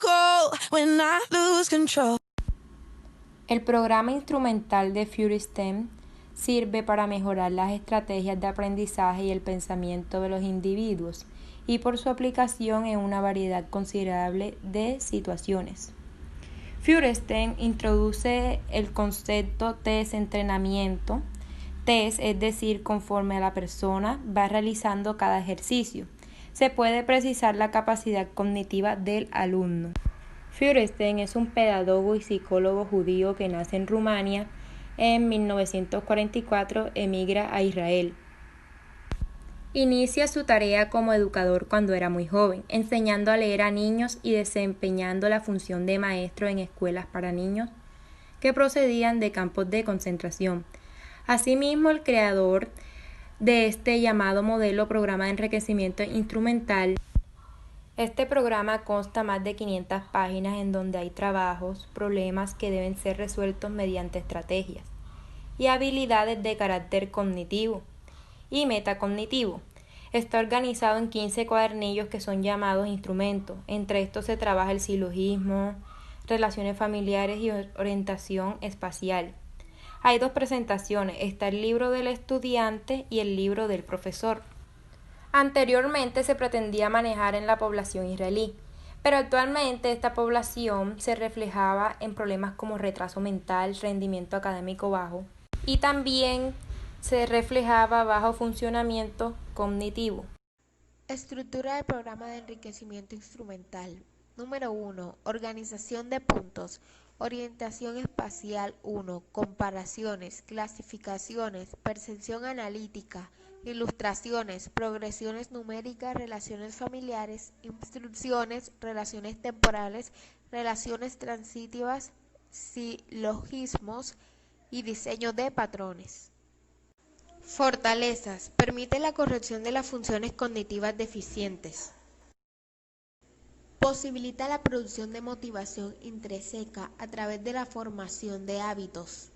cold when I lose control. El programa instrumental de Fury STEM sirve para mejorar las estrategias de aprendizaje y el pensamiento de los individuos y por su aplicación en una variedad considerable de situaciones. Fury STEM introduce el concepto test-entrenamiento. Test, es decir, conforme la persona va realizando cada ejercicio, se puede precisar la capacidad cognitiva del alumno. Fürsten es un pedagogo y psicólogo judío que nace en Rumania. En 1944 emigra a Israel. Inicia su tarea como educador cuando era muy joven, enseñando a leer a niños y desempeñando la función de maestro en escuelas para niños que procedían de campos de concentración. Asimismo, el creador de este llamado modelo programa de enriquecimiento instrumental. Este programa consta más de 500 páginas en donde hay trabajos, problemas que deben ser resueltos mediante estrategias y habilidades de carácter cognitivo y metacognitivo. Está organizado en 15 cuadernillos que son llamados instrumentos. Entre estos se trabaja el silogismo, relaciones familiares y orientación espacial. Hay 2 presentaciones, está el libro del estudiante y el libro del profesor. Anteriormente se pretendía manejar en la población israelí, pero actualmente esta población se reflejaba en problemas como retraso mental, rendimiento académico bajo y también se reflejaba bajo funcionamiento cognitivo. Estructura del programa de enriquecimiento instrumental. Número 1. Organización de puntos. Orientación espacial 1. Comparaciones, clasificaciones, percepción analítica, ilustraciones, progresiones numéricas, relaciones familiares, instrucciones, relaciones temporales, relaciones transitivas, silogismos y diseño de patrones. Fortalezas. Permite la corrección de las funciones cognitivas deficientes. Posibilita la producción de motivación intrínseca a través de la formación de hábitos.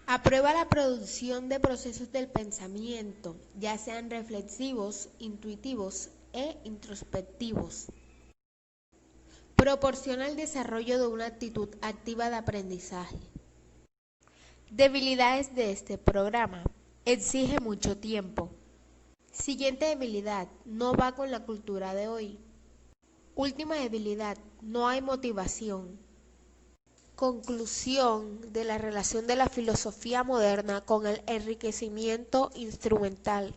Aprueba la producción de procesos del pensamiento, ya sean reflexivos, intuitivos e introspectivos. Proporciona el desarrollo de una actitud activa de aprendizaje. Debilidades de este programa. Exige mucho tiempo. Siguiente debilidad, no va con la cultura de hoy. Última debilidad, no hay motivación. Conclusión de la relación de la filosofía moderna con el enriquecimiento instrumental.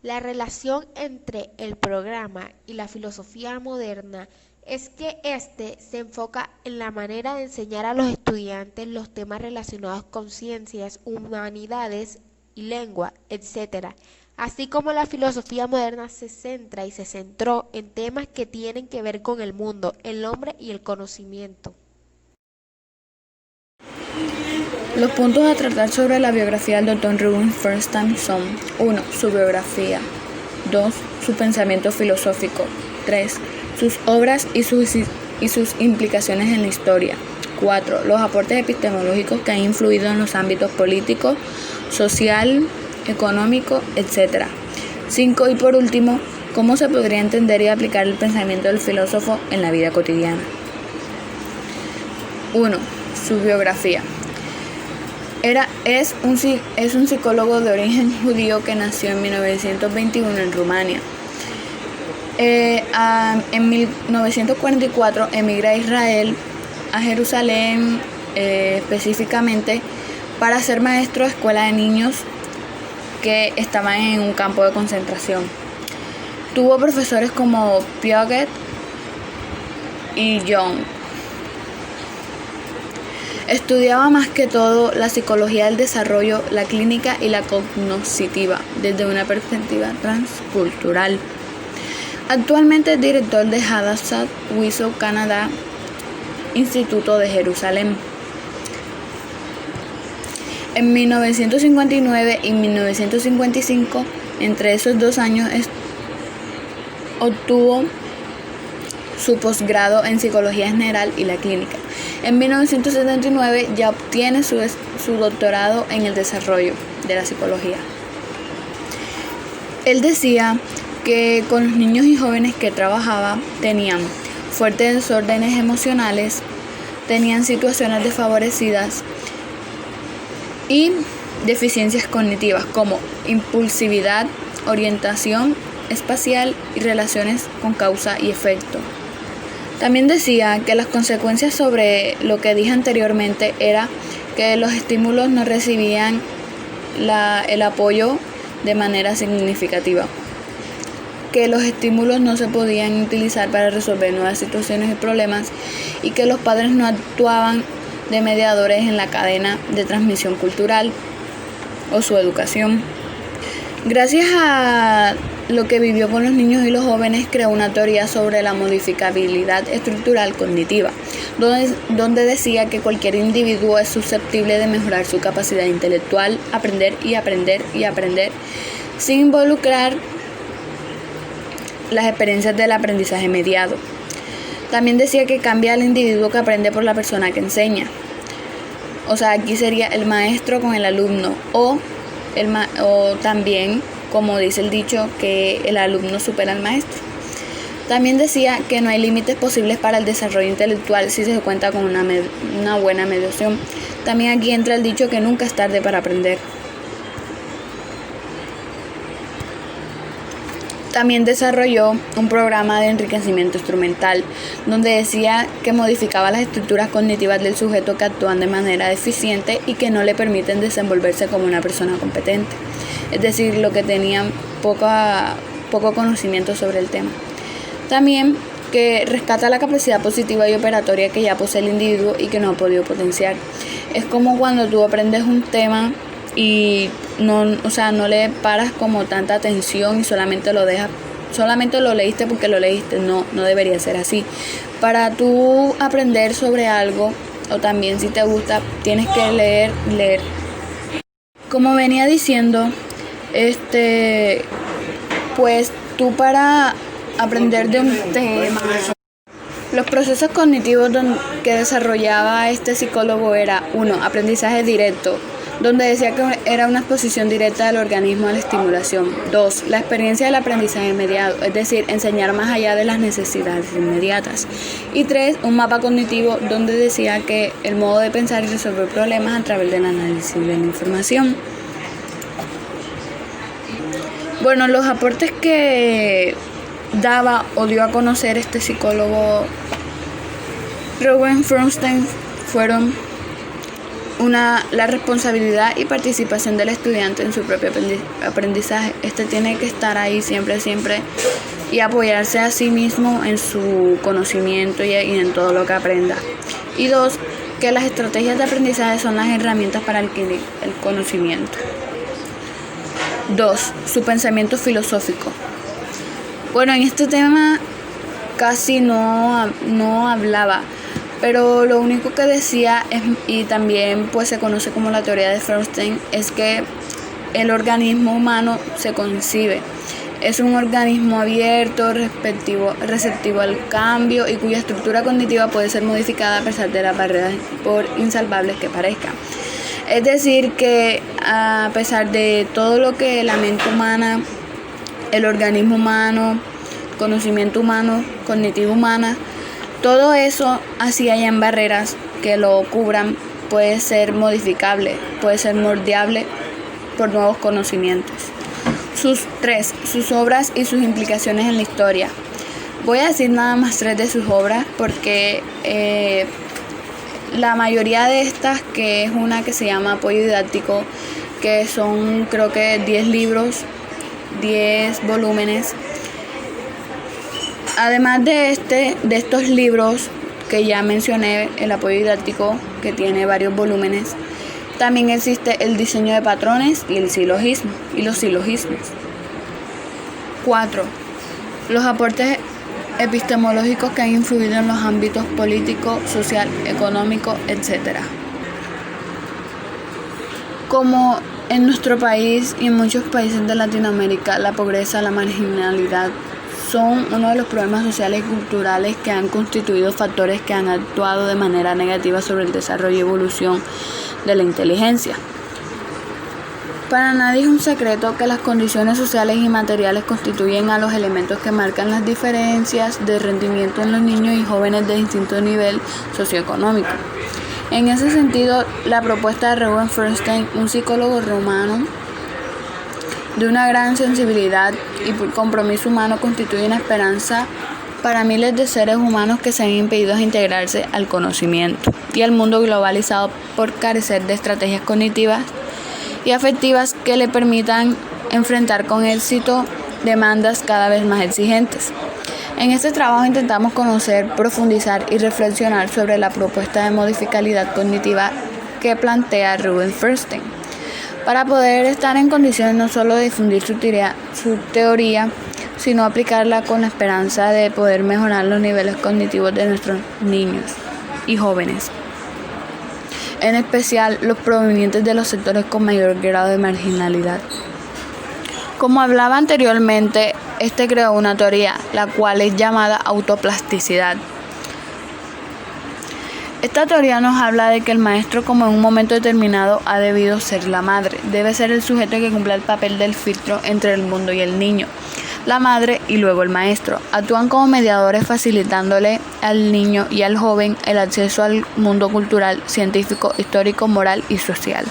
La relación entre el programa y la filosofía moderna es que éste se enfoca en la manera de enseñar a los estudiantes los temas relacionados con ciencias, humanidades y lengua, etc. Así como la filosofía moderna se centra y se centró en temas que tienen que ver con el mundo, el hombre y el conocimiento. Los puntos a tratar sobre la biografía del Dr. Reuben Fürsten son: 1. Su biografía. 2. Su pensamiento filosófico. 3. Sus obras y sus implicaciones en la historia. 4. Los aportes epistemológicos que han influido en los ámbitos político, social, económico, etc. 5. Y por último, cómo se podría entender y aplicar el pensamiento del filósofo en la vida cotidiana. 1. Su biografía. Es un psicólogo de origen judío que nació en 1921 en Rumania. En 1944 emigra a Israel, a Jerusalén específicamente, para ser maestro de escuela de niños que estaban en un campo de concentración. Tuvo profesores como Piaget y Jung. Estudiaba más que todo la psicología del desarrollo, la clínica y la cognoscitiva desde una perspectiva transcultural. Actualmente es director de Hadassah Wissow Canadá, Instituto de Jerusalén. En 1959 y 1955, entre esos 2 años, obtuvo su posgrado en Psicología General y la Clínica. En 1979 ya obtiene su doctorado en el desarrollo de la psicología. Él decía que con los niños y jóvenes que trabajaba tenían fuertes desórdenes emocionales, tenían situaciones desfavorecidas y deficiencias cognitivas como impulsividad, orientación espacial y relaciones con causa y efecto. También decía que las consecuencias sobre lo que dije anteriormente era que los estímulos no recibían el apoyo de manera significativa, que los estímulos no se podían utilizar para resolver nuevas situaciones y problemas y que los padres no actuaban de mediadores en la cadena de transmisión cultural o su educación. Gracias a lo que vivió con los niños y los jóvenes, creó una teoría sobre la modificabilidad estructural cognitiva, donde decía que cualquier individuo es susceptible de mejorar su capacidad intelectual, aprender y aprender y aprender, sin involucrar las experiencias del aprendizaje mediado. También decía que cambia al individuo que aprende por la persona que enseña. O sea, aquí sería el maestro con el alumno, o también, como dice el dicho, que el alumno supera al maestro. También decía que no hay límites posibles para el desarrollo intelectual si se cuenta con una buena mediación. También aquí entra el dicho que nunca es tarde para aprender. También desarrolló un programa de enriquecimiento instrumental, donde decía que modificaba las estructuras cognitivas del sujeto que actúan de manera deficiente y que no le permiten desenvolverse como una persona competente, es decir, lo que tenían poco conocimiento sobre el tema. También que rescata la capacidad positiva y operatoria que ya posee el individuo y que no ha podido potenciar. Es como cuando tú aprendes un tema y no le paras como tanta atención y solamente lo leíste porque lo leíste. No debería ser así. Para tú aprender sobre algo, o también si te gusta, tienes que leer. Como venía diciendo, pues tú para aprender de un tema, los procesos cognitivos que desarrollaba este psicólogo era 1. Aprendizaje directo, donde decía que era una exposición directa del organismo a la estimulación. 2. La experiencia del aprendizaje inmediato, es decir, enseñar más allá de las necesidades inmediatas. Y 3. Un mapa cognitivo, donde decía que el modo de pensar y resolver problemas a través del análisis de la información. Bueno, los aportes que daba o dio a conocer este psicólogo Ruben Frostenson fueron la responsabilidad y participación del estudiante en su propio aprendizaje. Tiene que estar ahí siempre y apoyarse a sí mismo en su conocimiento y en todo lo que aprenda. Y 2, que las estrategias de aprendizaje son las herramientas para adquirir el conocimiento. 2. Su pensamiento filosófico. Bueno, en este tema casi no hablaba, pero lo único que decía y también pues se conoce como la teoría de Frostenson, es que el organismo humano se concibe. Es un organismo abierto, receptivo al cambio y cuya estructura cognitiva puede ser modificada a pesar de las barreras, por insalvables que parezcan. Es decir, que a pesar de todo lo que la mente humana, el organismo humano, conocimiento humano, cognitivo humana, todo eso, así hayan barreras que lo cubran, puede ser modificable, puede ser moldeable por nuevos conocimientos. 3. Sus obras y sus implicaciones en la historia. Voy a decir nada más 3 de sus obras porque la mayoría de estas, que es una que se llama Apoyo Didáctico, que son creo que 10 libros, 10 volúmenes. Además de estos libros que ya mencioné, el Apoyo Didáctico, que tiene varios volúmenes, también existe el diseño de patrones y los silogismos. 4. Los aportes epistemológicos que han influido en los ámbitos político, social, económico, etc. Como en nuestro país y en muchos países de Latinoamérica, la pobreza, la marginalidad son uno de los problemas sociales y culturales que han constituido factores que han actuado de manera negativa sobre el desarrollo y evolución de la inteligencia. Para nadie es un secreto que las condiciones sociales y materiales constituyen a los elementos que marcan las diferencias de rendimiento en los niños y jóvenes de distinto nivel socioeconómico. En ese sentido, la propuesta de Reuben Feuerstein, un psicólogo rumano de una gran sensibilidad y compromiso humano, constituye una esperanza para miles de seres humanos que se han impedido integrarse al conocimiento y al mundo globalizado por carecer de estrategias cognitivas y afectivas que le permitan enfrentar con éxito demandas cada vez más exigentes. En este trabajo intentamos conocer, profundizar y reflexionar sobre la propuesta de modificabilidad cognitiva que plantea Reuben Feuerstein, para poder estar en condiciones no solo de difundir su teoría, sino aplicarla con la esperanza de poder mejorar los niveles cognitivos de nuestros niños y jóvenes, en especial los provenientes de los sectores con mayor grado de marginalidad. Como hablaba anteriormente, creó una teoría, la cual es llamada autoplasticidad. Esta teoría nos habla de que el maestro, como en un momento determinado ha debido ser la madre, debe ser el sujeto que cumpla el papel del filtro entre el mundo y el niño. La madre y luego el maestro actúan como mediadores, facilitándole al niño y al joven el acceso al mundo cultural, científico, histórico, moral y social.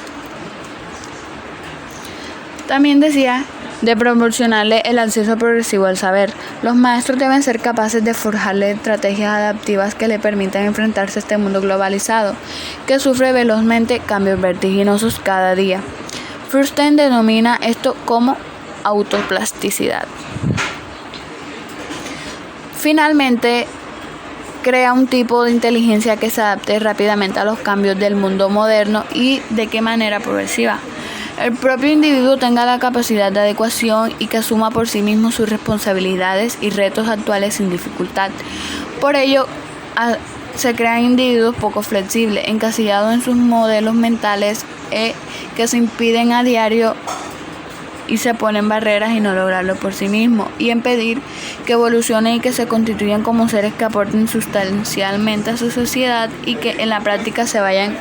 También decía de proporcionarle el acceso progresivo al saber. Los maestros deben ser capaces de forjarle estrategias adaptivas que le permitan enfrentarse a este mundo globalizado, que sufre velozmente cambios vertiginosos cada día. Feuerstein denomina esto como autoplasticidad. Finalmente, crea un tipo de inteligencia que se adapte rápidamente a los cambios del mundo moderno y de qué manera progresiva. El propio individuo tenga la capacidad de adecuación y que asuma por sí mismo sus responsabilidades y retos actuales sin dificultad. Por ello, se crean individuos poco flexibles, encasillados en sus modelos mentales que se impiden a diario y se ponen barreras y no lograrlo por sí mismos, y impedir que evolucionen y que se constituyan como seres que aporten sustancialmente a su sociedad y que en la práctica se vayan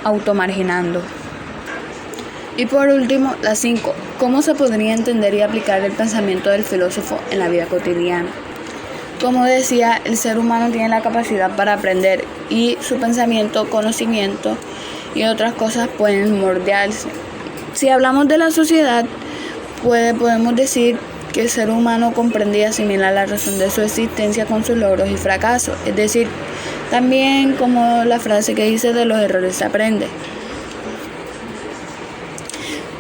automarginando. Y por último, la 5. ¿Cómo se podría entender y aplicar el pensamiento del filósofo en la vida cotidiana? Como decía, el ser humano tiene la capacidad para aprender y su pensamiento, conocimiento y otras cosas pueden moldearse. Si hablamos de la sociedad, podemos decir que el ser humano comprende y asimila la razón de su existencia con sus logros y fracasos. Es decir, también como la frase que dice, de los errores se aprende.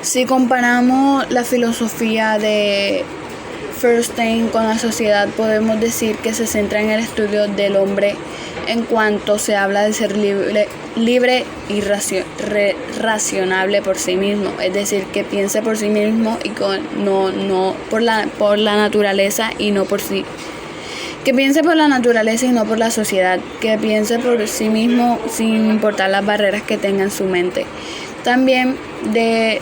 Si comparamos la filosofía de Feuerstein con la sociedad, podemos decir que se centra en el estudio del hombre en cuanto se habla de ser libre y racionable por sí mismo, es decir, que piense por sí mismo y no por la naturaleza y no por sí. Que piense por la naturaleza y no por la sociedad, que piense por sí mismo sin importar las barreras que tenga en su mente. También de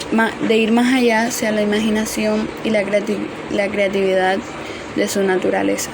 ir más allá hacia la imaginación y la creatividad de su naturaleza.